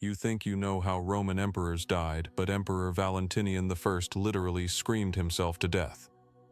You think you know how Roman emperors died, but Emperor Valentinian I literally screamed himself to death.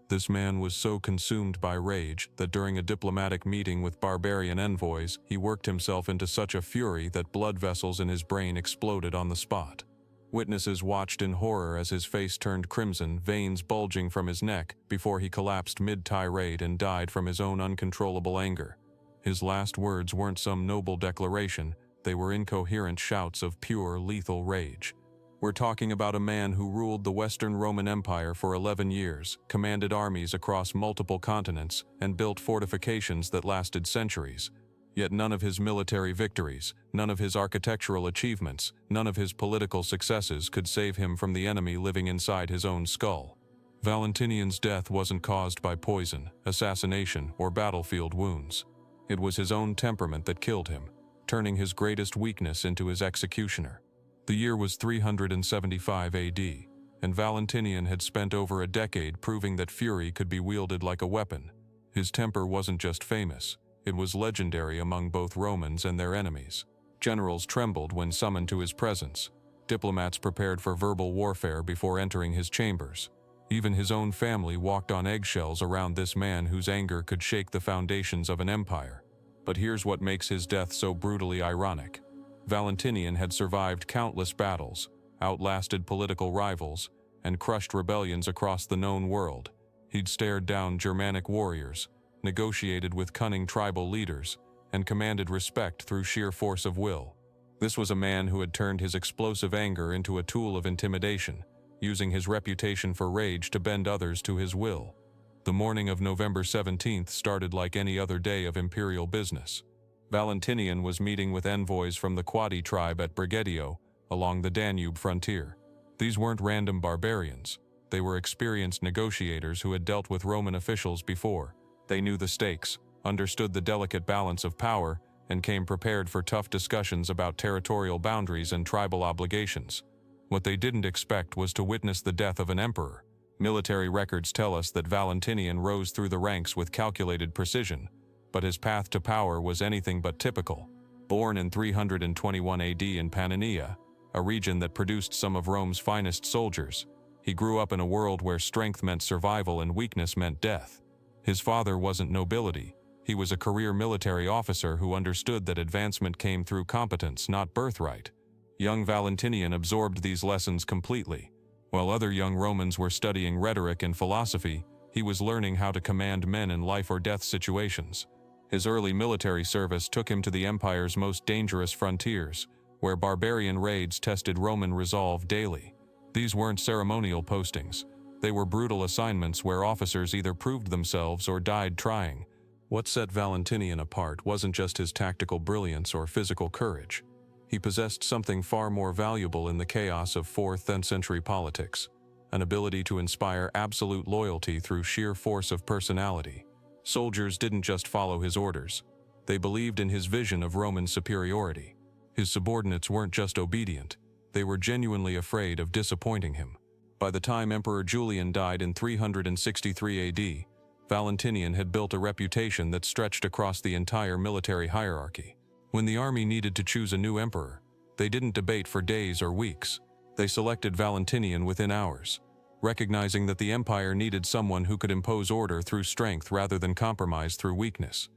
This man was so consumed by rage that during a diplomatic meeting with barbarian envoys, he worked himself into such a fury that blood vessels in his brain exploded on the spot. Witnesses watched in horror as his face turned crimson, veins bulging from his neck, before he collapsed mid-tirade and died from his own uncontrollable anger. His last words weren't some noble declaration, they were incoherent shouts of pure, lethal rage. We're talking about a man who ruled the Western Roman Empire for 11 years, commanded armies across multiple continents, and built fortifications that lasted centuries. Yet none of his military victories, none of his architectural achievements, none of his political successes could save him from the enemy living inside his own skull. Valentinian's death wasn't caused by poison, assassination, or battlefield wounds. It was his own temperament that killed him, turning his greatest weakness into his executioner. The year was 375 AD, and Valentinian had spent over a decade proving that fury could be wielded like a weapon. His temper wasn't just famous, it was legendary among both Romans and their enemies. Generals trembled when summoned to his presence. Diplomats prepared for verbal warfare before entering his chambers. Even his own family walked on eggshells around this man whose anger could shake the foundations of an empire. But here's what makes his death so brutally ironic. Valentinian had survived countless battles, outlasted political rivals, and crushed rebellions across the known world. He'd stared down Germanic warriors, negotiated with cunning tribal leaders, and commanded respect through sheer force of will. This was a man who had turned his explosive anger into a tool of intimidation, using his reputation for rage to bend others to his will. The morning of November 17th started like any other day of imperial business. Valentinian was meeting with envoys from the Quadi tribe at Brigedio, along the Danube frontier. These weren't random barbarians. They were experienced negotiators who had dealt with Roman officials before. They knew the stakes, understood the delicate balance of power, and came prepared for tough discussions about territorial boundaries and tribal obligations. What they didn't expect was to witness the death of an emperor. Military records tell us that Valentinian rose through the ranks with calculated precision, but his path to power was anything but typical. Born in 321 AD in Pannonia, a region that produced some of Rome's finest soldiers, he grew up in a world where strength meant survival and weakness meant death. His father wasn't nobility. He was a career military officer who understood that advancement came through competence, not birthright. Young Valentinian absorbed these lessons completely. While other young Romans were studying rhetoric and philosophy, he was learning how to command men in life-or-death situations. His early military service took him to the empire's most dangerous frontiers, where barbarian raids tested Roman resolve daily. These weren't ceremonial postings. They were brutal assignments where officers either proved themselves or died trying. What set Valentinian apart wasn't just his tactical brilliance or physical courage. He possessed something far more valuable in the chaos of 4th century politics, an ability to inspire absolute loyalty through sheer force of personality. Soldiers didn't just follow his orders. They believed in his vision of Roman superiority. His subordinates weren't just obedient. They were genuinely afraid of disappointing him. By the time Emperor Julian died in 363 AD, Valentinian had built a reputation that stretched across the entire military hierarchy. When the army needed to choose a new emperor, they didn't debate for days or weeks. They selected Valentinian within hours, recognizing that the empire needed someone who could impose order through strength rather than compromise through weakness.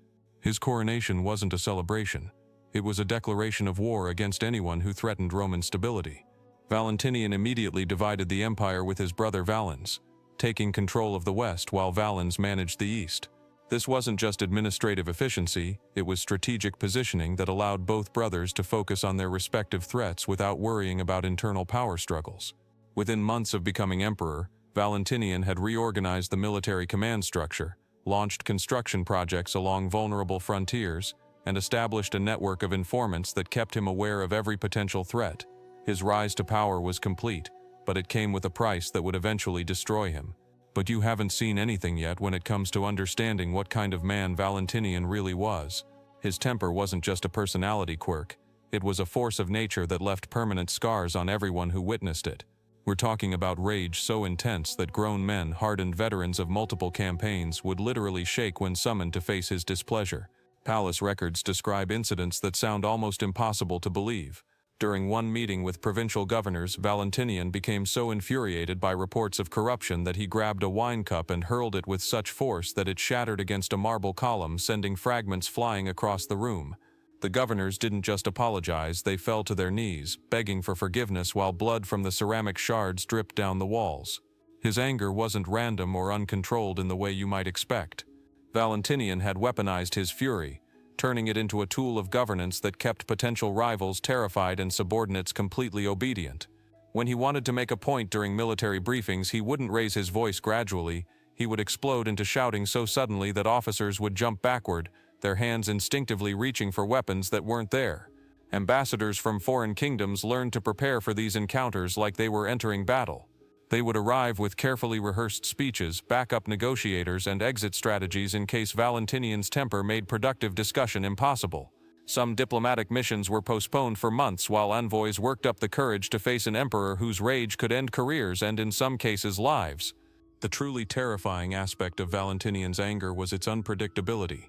His coronation wasn't a celebration. It was a declaration of war against anyone who threatened Roman stability. Valentinian immediately divided the empire with his brother Valens, taking control of the west while Valens managed the east. This wasn't just administrative efficiency, it was strategic positioning that allowed both brothers to focus on their respective threats without worrying about internal power struggles. Within months of becoming emperor, Valentinian had reorganized the military command structure, launched construction projects along vulnerable frontiers, and established a network of informants that kept him aware of every potential threat. His rise to power was complete, but it came with a price that would eventually destroy him. But you haven't seen anything yet when it comes to understanding what kind of man Valentinian really was. His temper wasn't just a personality quirk, it was a force of nature that left permanent scars on everyone who witnessed it. We're talking about rage so intense that grown men, hardened veterans of multiple campaigns, would literally shake when summoned to face his displeasure. Palace records describe incidents that sound almost impossible to believe. During one meeting with provincial governors, Valentinian became so infuriated by reports of corruption that he grabbed a wine cup and hurled it with such force that it shattered against a marble column, sending fragments flying across the room. The governors didn't just apologize, they fell to their knees, begging for forgiveness while blood from the ceramic shards dripped down the walls. His anger wasn't random or uncontrolled in the way you might expect. Valentinian had weaponized his fury, turning it into a tool of governance that kept potential rivals terrified and subordinates completely obedient. When he wanted to make a point during military briefings, he wouldn't raise his voice gradually. He would explode into shouting so suddenly that officers would jump backward, their hands instinctively reaching for weapons that weren't there. Ambassadors from foreign kingdoms learned to prepare for these encounters like they were entering battle. They would arrive with carefully rehearsed speeches, backup negotiators, and exit strategies in case Valentinian's temper made productive discussion impossible. Some diplomatic missions were postponed for months while envoys worked up the courage to face an emperor whose rage could end careers and, in some cases, lives. The truly terrifying aspect of Valentinian's anger was its unpredictability.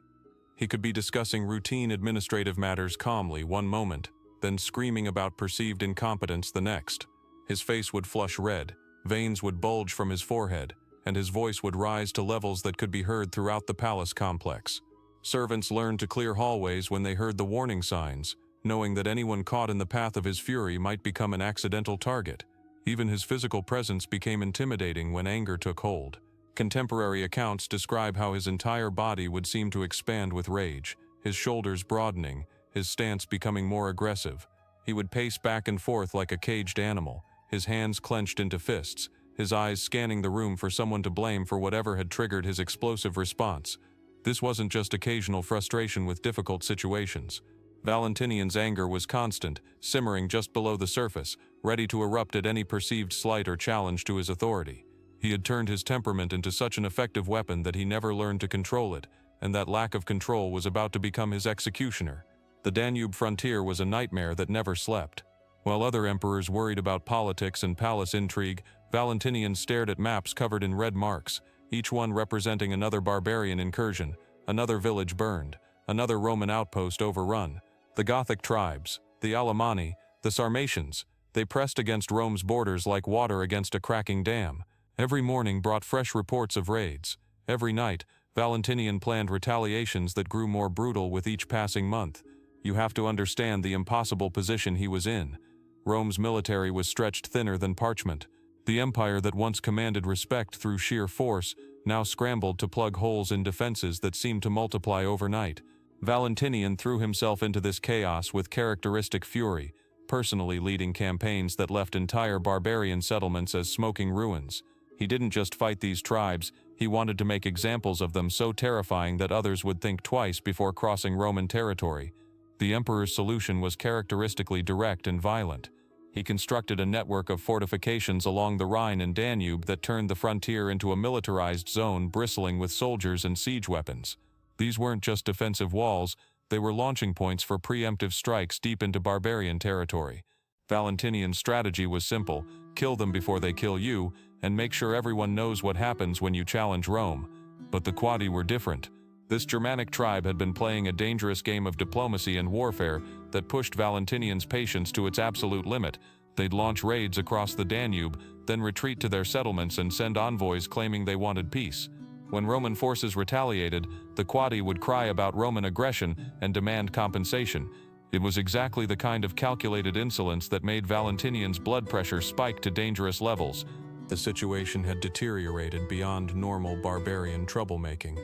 He could be discussing routine administrative matters calmly one moment, then screaming about perceived incompetence the next. His face would flush red, veins would bulge from his forehead, and his voice would rise to levels that could be heard throughout the palace complex. Servants learned to clear hallways when they heard the warning signs, knowing that anyone caught in the path of his fury might become an accidental target. Even his physical presence became intimidating when anger took hold. Contemporary accounts describe how his entire body would seem to expand with rage, his shoulders broadening, his stance becoming more aggressive. He would pace back and forth like a caged animal, his hands clenched into fists, his eyes scanning the room for someone to blame for whatever had triggered his explosive response. This wasn't just occasional frustration with difficult situations. Valentinian's anger was constant, simmering just below the surface, ready to erupt at any perceived slight or challenge to his authority. He had turned his temperament into such an effective weapon that he never learned to control it, and that lack of control was about to become his executioner. The Danube frontier was a nightmare that never slept. While other emperors worried about politics and palace intrigue, Valentinian stared at maps covered in red marks, each one representing another barbarian incursion, another village burned, another Roman outpost overrun. The Gothic tribes, the Alemanni, the Sarmatians, they pressed against Rome's borders like water against a cracking dam. Every morning brought fresh reports of raids. Every night, Valentinian planned retaliations that grew more brutal with each passing month. You have to understand the impossible position he was in. Rome's military was stretched thinner than parchment. The empire that once commanded respect through sheer force now scrambled to plug holes in defenses that seemed to multiply overnight. Valentinian threw himself into this chaos with characteristic fury, personally leading campaigns that left entire barbarian settlements as smoking ruins. He didn't just fight these tribes, he wanted to make examples of them so terrifying that others would think twice before crossing Roman territory. The emperor's solution was characteristically direct and violent. He constructed a network of fortifications along the Rhine and Danube that turned the frontier into a militarized zone bristling with soldiers and siege weapons. These weren't just defensive walls, they were launching points for preemptive strikes deep into barbarian territory. Valentinian's strategy was simple: kill them before they kill you, and make sure everyone knows what happens when you challenge Rome. But the Quadi were different. This Germanic tribe had been playing a dangerous game of diplomacy and warfare that pushed Valentinian's patience to its absolute limit. They'd launch raids across the Danube, then retreat to their settlements and send envoys claiming they wanted peace. When Roman forces retaliated, the Quadi would cry about Roman aggression and demand compensation. It was exactly the kind of calculated insolence that made Valentinian's blood pressure spike to dangerous levels. The situation had deteriorated beyond normal barbarian troublemaking.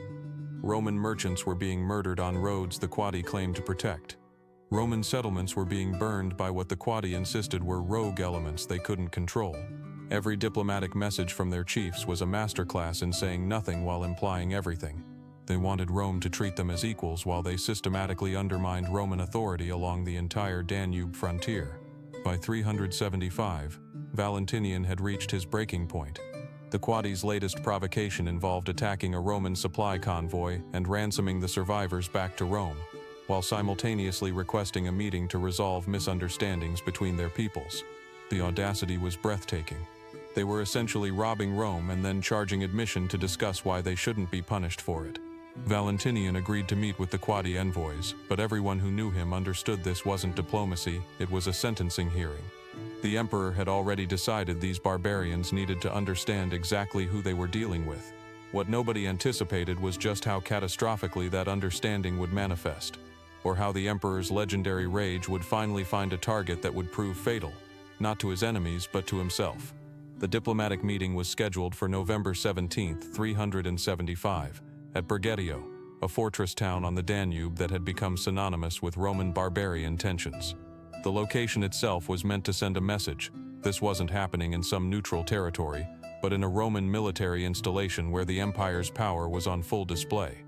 Roman merchants were being murdered on roads the Quadi claimed to protect. Roman settlements were being burned by what the Quadi insisted were rogue elements they couldn't control. Every diplomatic message from their chiefs was a masterclass in saying nothing while implying everything. They wanted Rome to treat them as equals while they systematically undermined Roman authority along the entire Danube frontier. By 375, Valentinian had reached his breaking point. The Quadi's latest provocation involved attacking a Roman supply convoy and ransoming the survivors back to Rome, while simultaneously requesting a meeting to resolve misunderstandings between their peoples. The audacity was breathtaking. They were essentially robbing Rome and then charging admission to discuss why they shouldn't be punished for it. Valentinian agreed to meet with the Quadi envoys, but everyone who knew him understood this wasn't diplomacy, it was a sentencing hearing. The emperor had already decided these barbarians needed to understand exactly who they were dealing with. What nobody anticipated was just how catastrophically that understanding would manifest, or how the emperor's legendary rage would finally find a target that would prove fatal, not to his enemies but to himself. The diplomatic meeting was scheduled for November 17, 375, at Brigetio, a fortress town on the Danube that had become synonymous with Roman barbarian tensions. The location itself was meant to send a message. This wasn't happening in some neutral territory, but in a Roman military installation where the empire's power was on full display.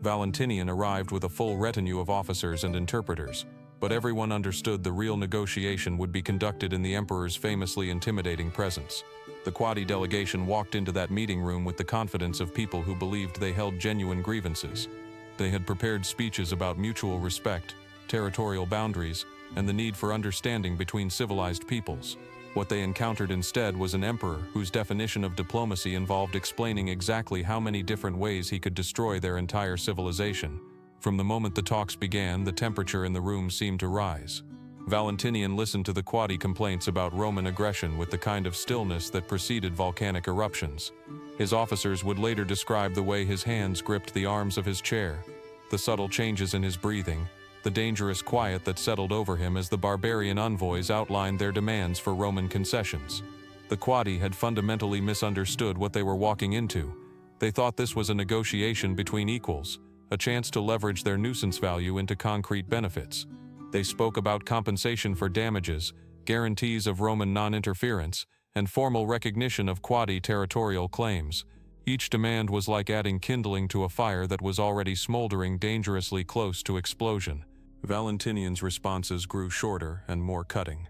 Valentinian arrived with a full retinue of officers and interpreters, but everyone understood the real negotiation would be conducted in the emperor's famously intimidating presence. The Quadi delegation walked into that meeting room with the confidence of people who believed they held genuine grievances. They had prepared speeches about mutual respect, territorial boundaries, and the need for understanding between civilized peoples. What they encountered instead was an emperor whose definition of diplomacy involved explaining exactly how many different ways he could destroy their entire civilization. From the moment the talks began, the temperature in the room seemed to rise. Valentinian listened to the Quadi complaints about Roman aggression with the kind of stillness that preceded volcanic eruptions. His officers would later describe the way his hands gripped the arms of his chair, the subtle changes in his breathing, the dangerous quiet that settled over him as the barbarian envoys outlined their demands for Roman concessions. The Quadi had fundamentally misunderstood what they were walking into. They thought this was a negotiation between equals, a chance to leverage their nuisance value into concrete benefits. They spoke about compensation for damages, guarantees of Roman non-interference, and formal recognition of Quadi territorial claims. Each demand was like adding kindling to a fire that was already smoldering dangerously close to explosion. Valentinian's responses grew shorter and more cutting.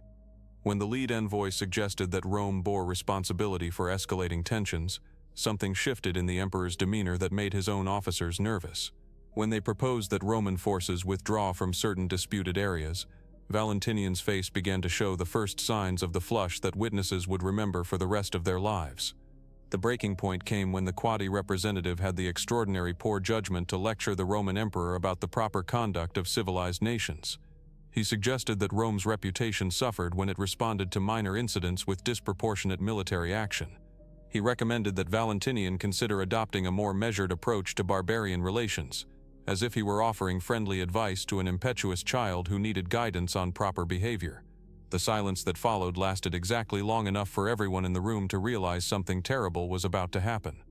When the lead envoy suggested that Rome bore responsibility for escalating tensions, something shifted in the emperor's demeanor that made his own officers nervous. When they proposed that Roman forces withdraw from certain disputed areas, Valentinian's face began to show the first signs of the flush that witnesses would remember for the rest of their lives. The breaking point came when the Quadi representative had the extraordinary poor judgment to lecture the Roman emperor about the proper conduct of civilized nations. He suggested that Rome's reputation suffered when it responded to minor incidents with disproportionate military action. He recommended that Valentinian consider adopting a more measured approach to barbarian relations, as if he were offering friendly advice to an impetuous child who needed guidance on proper behavior. The silence that followed lasted exactly long enough for everyone in the room to realize something terrible was about to happen.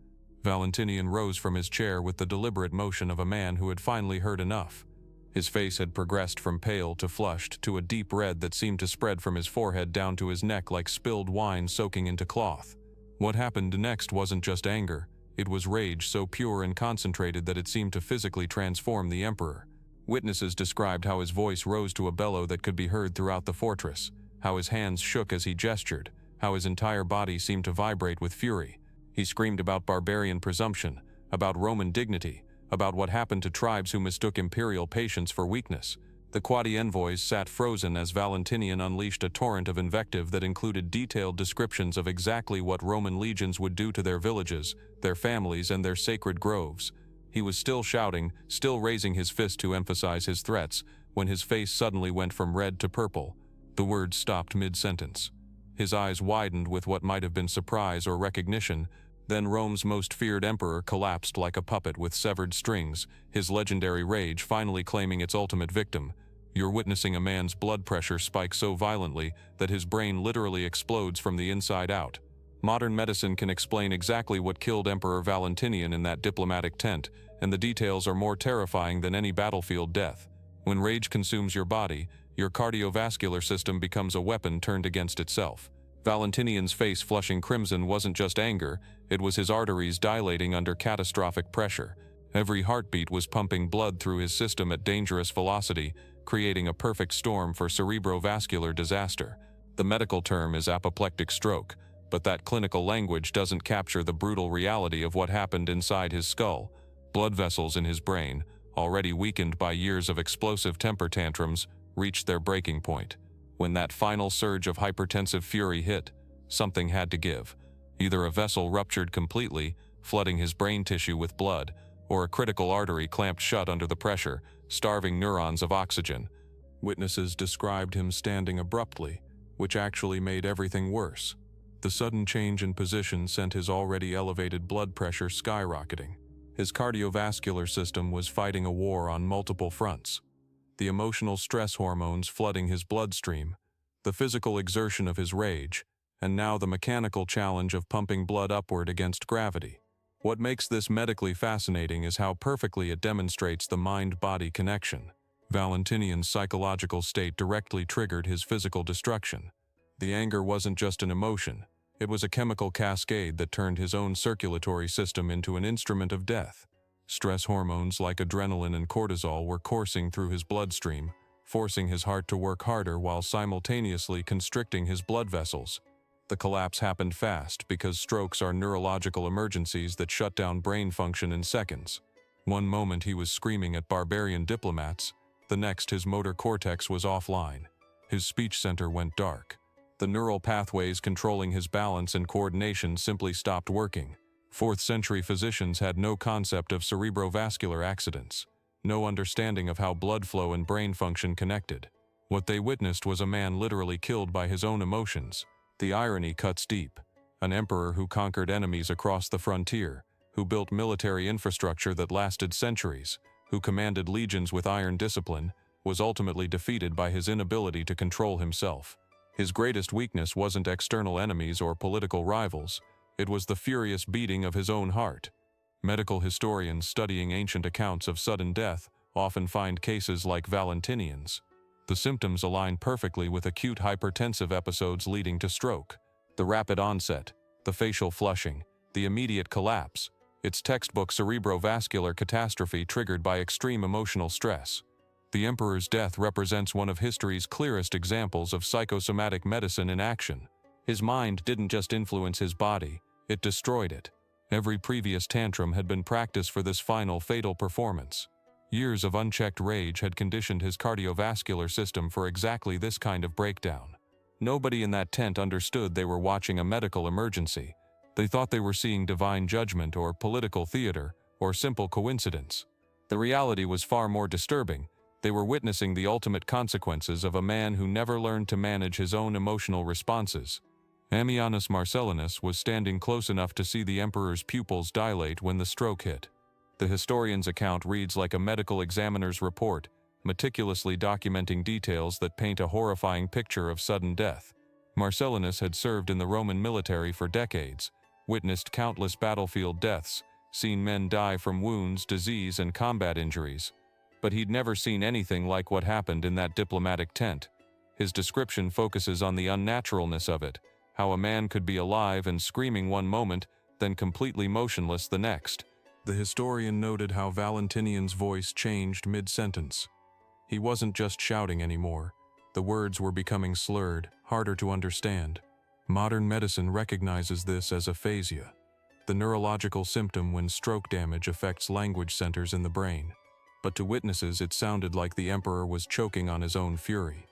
Valentinian rose from his chair with the deliberate motion of a man who had finally heard enough. His face had progressed from pale to flushed to a deep red that seemed to spread from his forehead down to his neck like spilled wine soaking into cloth. What happened next wasn't just anger, it was rage so pure and concentrated that it seemed to physically transform the emperor. Witnesses described how his voice rose to a bellow that could be heard throughout the fortress, how his hands shook as he gestured, how his entire body seemed to vibrate with fury. He screamed about barbarian presumption, about Roman dignity, about what happened to tribes who mistook imperial patience for weakness. The Quadi envoys sat frozen as Valentinian unleashed a torrent of invective that included detailed descriptions of exactly what Roman legions would do to their villages, their families, and their sacred groves. He was still shouting, still raising his fist to emphasize his threats, when his face suddenly went from red to purple. The words stopped mid-sentence. His eyes widened with what might have been surprise or recognition. Then Rome's most feared emperor collapsed like a puppet with severed strings, his legendary rage finally claiming its ultimate victim. You're witnessing a man's blood pressure spike so violently that his brain literally explodes from the inside out. Modern medicine can explain exactly what killed Emperor Valentinian in that diplomatic tent, and the details are more terrifying than any battlefield death. When rage consumes your body, your cardiovascular system becomes a weapon turned against itself. Valentinian's face flushing crimson wasn't just anger, it was his arteries dilating under catastrophic pressure. Every heartbeat was pumping blood through his system at dangerous velocity, creating a perfect storm for cerebrovascular disaster. The medical term is apoplectic stroke, but that clinical language doesn't capture the brutal reality of what happened inside his skull. Blood vessels in his brain, already weakened by years of explosive temper tantrums, reached their breaking point. When that final surge of hypertensive fury hit, something had to give. Either a vessel ruptured completely, flooding his brain tissue with blood, or a critical artery clamped shut under the pressure, starving neurons of oxygen. Witnesses described him standing abruptly, which actually made everything worse. The sudden change in position sent his already elevated blood pressure skyrocketing. His cardiovascular system was fighting a war on multiple fronts. The emotional stress hormones flooding his bloodstream, the physical exertion of his rage, and now the mechanical challenge of pumping blood upward against gravity. What makes this medically fascinating is how perfectly it demonstrates the mind-body connection. Valentinian's psychological state directly triggered his physical destruction. The anger wasn't just an emotion, it was a chemical cascade that turned his own circulatory system into an instrument of death. Stress hormones like adrenaline and cortisol were coursing through his bloodstream, forcing his heart to work harder while simultaneously constricting his blood vessels. The collapse happened fast because strokes are neurological emergencies that shut down brain function in seconds. One moment he was screaming at barbarian diplomats, the next his motor cortex was offline. His speech center went dark. The neural pathways controlling his balance and coordination simply stopped working. 4th-century physicians had no concept of cerebrovascular accidents, no understanding of how blood flow and brain function connected. What they witnessed was a man literally killed by his own emotions. The irony cuts deep. An emperor who conquered enemies across the frontier, who built military infrastructure that lasted centuries, who commanded legions with iron discipline, was ultimately defeated by his inability to control himself. His greatest weakness wasn't external enemies or political rivals, it was the furious beating of his own heart. Medical historians studying ancient accounts of sudden death often find cases like Valentinian's. The symptoms align perfectly with acute hypertensive episodes leading to stroke. The rapid onset, the facial flushing, the immediate collapse. It's textbook cerebrovascular catastrophe triggered by extreme emotional stress. The emperor's death represents one of history's clearest examples of psychosomatic medicine in action. His mind didn't just influence his body, it destroyed it. Every previous tantrum had been practiced for this final fatal performance. Years of unchecked rage had conditioned his cardiovascular system for exactly this kind of breakdown. Nobody in that tent understood they were watching a medical emergency. They thought they were seeing divine judgment or political theater or simple coincidence. The reality was far more disturbing. They were witnessing the ultimate consequences of a man who never learned to manage his own emotional responses. Ammianus Marcellinus was standing close enough to see the emperor's pupils dilate when the stroke hit. The historian's account reads like a medical examiner's report, meticulously documenting details that paint a horrifying picture of sudden death. Marcellinus had served in the Roman military for decades, witnessed countless battlefield deaths, seen men die from wounds, disease, and combat injuries. But he'd never seen anything like what happened in that diplomatic tent. His description focuses on the unnaturalness of it, how a man could be alive and screaming one moment, then completely motionless the next. The historian noted how Valentinian's voice changed mid-sentence. He wasn't just shouting anymore. The words were becoming slurred, harder to understand. Modern medicine recognizes this as aphasia, the neurological symptom when stroke damage affects language centers in the brain. But to witnesses it sounded like the emperor was choking on his own fury.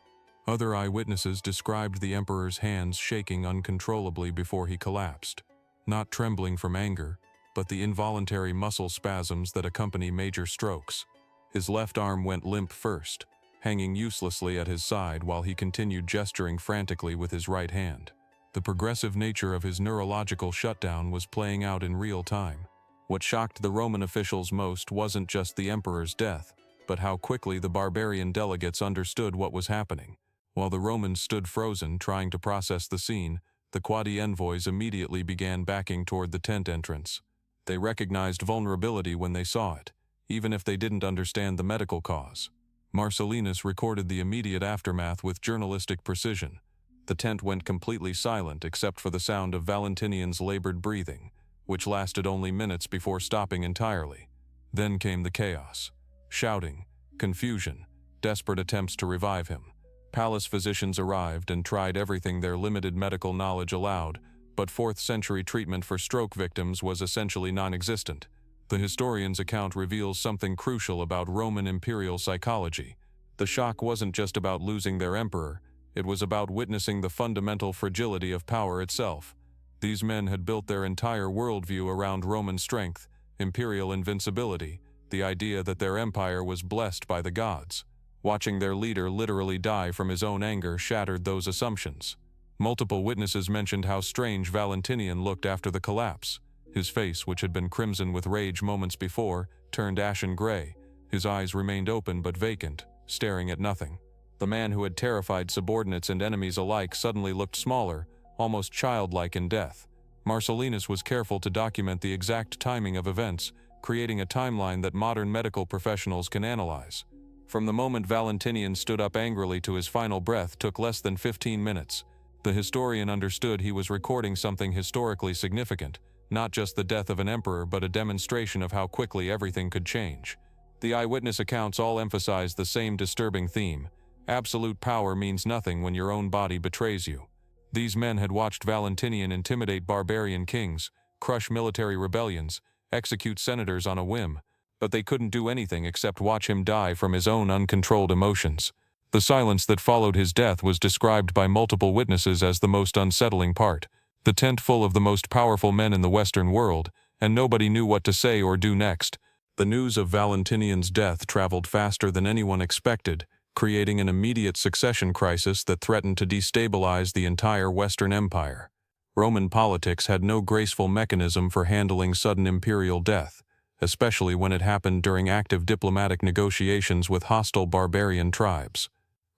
Other eyewitnesses described the emperor's hands shaking uncontrollably before he collapsed, not trembling from anger, but the involuntary muscle spasms that accompany major strokes. His left arm went limp first, hanging uselessly at his side while he continued gesturing frantically with his right hand. The progressive nature of his neurological shutdown was playing out in real time. What shocked the Roman officials most wasn't just the emperor's death, but how quickly the barbarian delegates understood what was happening. While the Romans stood frozen, trying to process the scene, the Quadi envoys immediately began backing toward the tent entrance. They recognized vulnerability when they saw it, even if they didn't understand the medical cause. Marcellinus recorded the immediate aftermath with journalistic precision. The tent went completely silent except for the sound of Valentinian's labored breathing, which lasted only minutes before stopping entirely. Then came the chaos. Shouting, confusion, desperate attempts to revive him. Palace physicians arrived and tried everything their limited medical knowledge allowed, but 4th-century treatment for stroke victims was essentially non-existent. The historian's account reveals something crucial about Roman imperial psychology. The shock wasn't just about losing their emperor, it was about witnessing the fundamental fragility of power itself. These men had built their entire worldview around Roman strength, imperial invincibility, the idea that their empire was blessed by the gods. Watching their leader literally die from his own anger shattered those assumptions. Multiple witnesses mentioned how strange Valentinian looked after the collapse. His face, which had been crimson with rage moments before, turned ashen gray. His eyes remained open but vacant, staring at nothing. The man who had terrified subordinates and enemies alike suddenly looked smaller, almost childlike in death. Marcellinus was careful to document the exact timing of events, creating a timeline that modern medical professionals can analyze. From the moment Valentinian stood up angrily to his final breath took less than 15 minutes. The historian understood he was recording something historically significant, not just the death of an emperor but a demonstration of how quickly everything could change. The eyewitness accounts all emphasize the same disturbing theme. Absolute power means nothing when your own body betrays you. These men had watched Valentinian intimidate barbarian kings, crush military rebellions, execute senators on a whim, but they couldn't do anything except watch him die from his own uncontrolled emotions. The silence that followed his death was described by multiple witnesses as the most unsettling part. The tent full of the most powerful men in the Western world, and nobody knew what to say or do next. The news of Valentinian's death traveled faster than anyone expected, creating an immediate succession crisis that threatened to destabilize the entire Western Empire. Roman politics had no graceful mechanism for handling sudden imperial death, especially when it happened during active diplomatic negotiations with hostile barbarian tribes.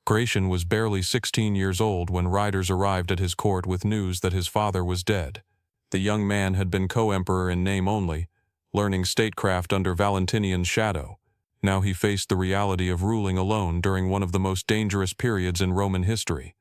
Gratian was barely 16 years old when riders arrived at his court with news that his father was dead. The young man had been co-emperor in name only, learning statecraft under Valentinian's shadow. Now he faced the reality of ruling alone during one of the most dangerous periods in Roman history.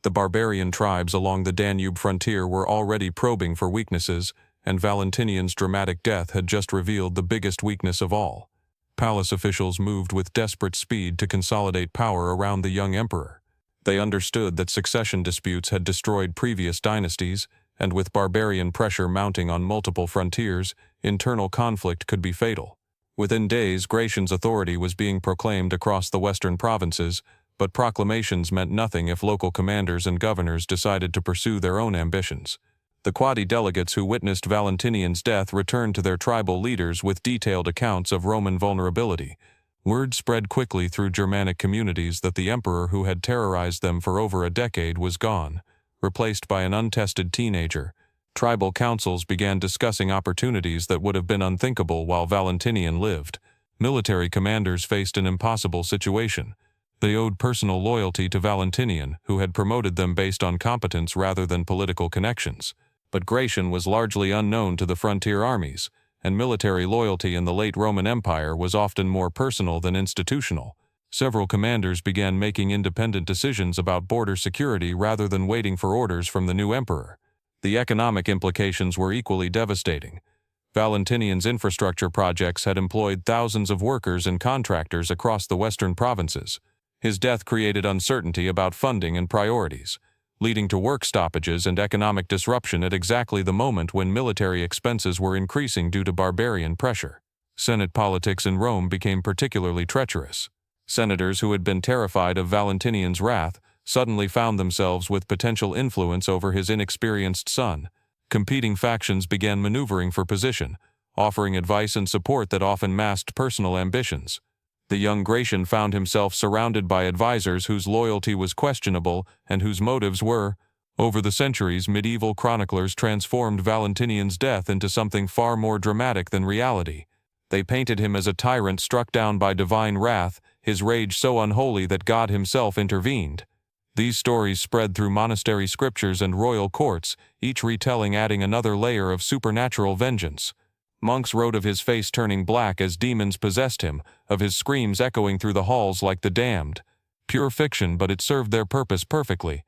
The barbarian tribes along the Danube frontier were already probing for weaknesses, and Valentinian's dramatic death had just revealed the biggest weakness of all. Palace officials moved with desperate speed to consolidate power around the young emperor. They understood that succession disputes had destroyed previous dynasties, and with barbarian pressure mounting on multiple frontiers, internal conflict could be fatal. Within days, Gratian's authority was being proclaimed across the western provinces, but proclamations meant nothing if local commanders and governors decided to pursue their own ambitions. The Quadi delegates who witnessed Valentinian's death returned to their tribal leaders with detailed accounts of Roman vulnerability. Word spread quickly through Germanic communities that the emperor who had terrorized them for over a decade was gone, replaced by an untested teenager. Tribal councils began discussing opportunities that would have been unthinkable while Valentinian lived. Military commanders faced an impossible situation. They owed personal loyalty to Valentinian, who had promoted them based on competence rather than political connections. But Gratian was largely unknown to the frontier armies, and military loyalty in the late Roman Empire was often more personal than institutional. Several commanders began making independent decisions about border security rather than waiting for orders from the new emperor. The economic implications were equally devastating. Valentinian's infrastructure projects had employed thousands of workers and contractors across the western provinces. His death created uncertainty about funding and priorities, leading to work stoppages and economic disruption at exactly the moment when military expenses were increasing due to barbarian pressure. Senate politics in Rome became particularly treacherous. Senators who had been terrified of Valentinian's wrath suddenly found themselves with potential influence over his inexperienced son. Competing factions began maneuvering for position, offering advice and support that often masked personal ambitions. The young Gratian found himself surrounded by advisors whose loyalty was questionable and whose motives were. Over the centuries, medieval chroniclers transformed Valentinian's death into something far more dramatic than reality. They painted him as a tyrant struck down by divine wrath, his rage so unholy that God himself intervened. These stories spread through monastery scriptures and royal courts, each retelling adding another layer of supernatural vengeance. Monks wrote of his face turning black as demons possessed him, of his screams echoing through the halls like the damned. Pure fiction, but it served their purpose perfectly.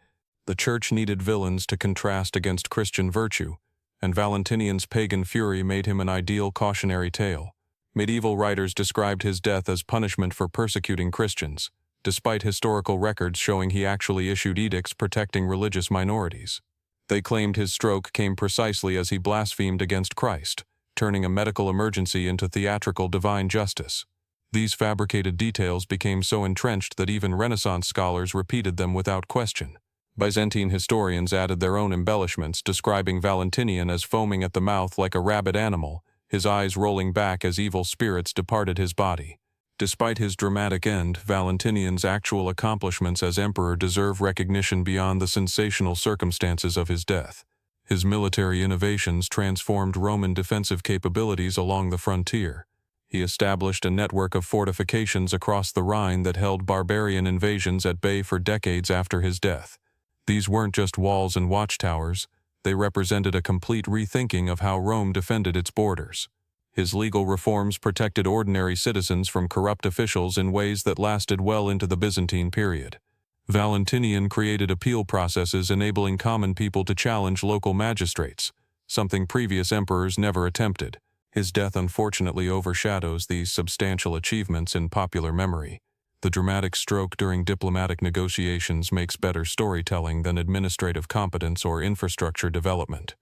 The church needed villains to contrast against Christian virtue, and Valentinian's pagan fury made him an ideal cautionary tale. Medieval writers described his death as punishment for persecuting Christians, despite historical records showing he actually issued edicts protecting religious minorities. They claimed his stroke came precisely as he blasphemed against Christ, turning a medical emergency into theatrical divine justice. These fabricated details became so entrenched that even Renaissance scholars repeated them without question. Byzantine historians added their own embellishments, describing Valentinian as foaming at the mouth like a rabid animal, his eyes rolling back as evil spirits departed his body. Despite his dramatic end, Valentinian's actual accomplishments as emperor deserve recognition beyond the sensational circumstances of his death. His military innovations transformed Roman defensive capabilities along the frontier. He established a network of fortifications across the Rhine that held barbarian invasions at bay for decades after his death. These weren't just walls and watchtowers, they represented a complete rethinking of how Rome defended its borders. His legal reforms protected ordinary citizens from corrupt officials in ways that lasted well into the Byzantine period. Valentinian created appeal processes enabling common people to challenge local magistrates, something previous emperors never attempted. His death unfortunately overshadows these substantial achievements in popular memory. The dramatic stroke during diplomatic negotiations makes better storytelling than administrative competence or infrastructure development.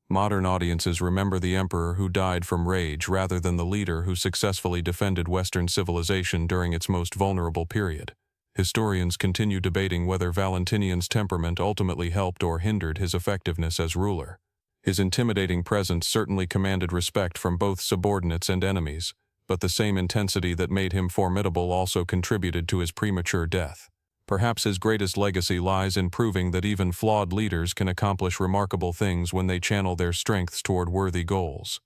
Modern audiences remember the emperor who died from rage rather than the leader who successfully defended Western civilization during its most vulnerable period. Historians continue debating whether Valentinian's temperament ultimately helped or hindered his effectiveness as ruler. His intimidating presence certainly commanded respect from both subordinates and enemies, but the same intensity that made him formidable also contributed to his premature death. Perhaps his greatest legacy lies in proving that even flawed leaders can accomplish remarkable things when they channel their strengths toward worthy goals.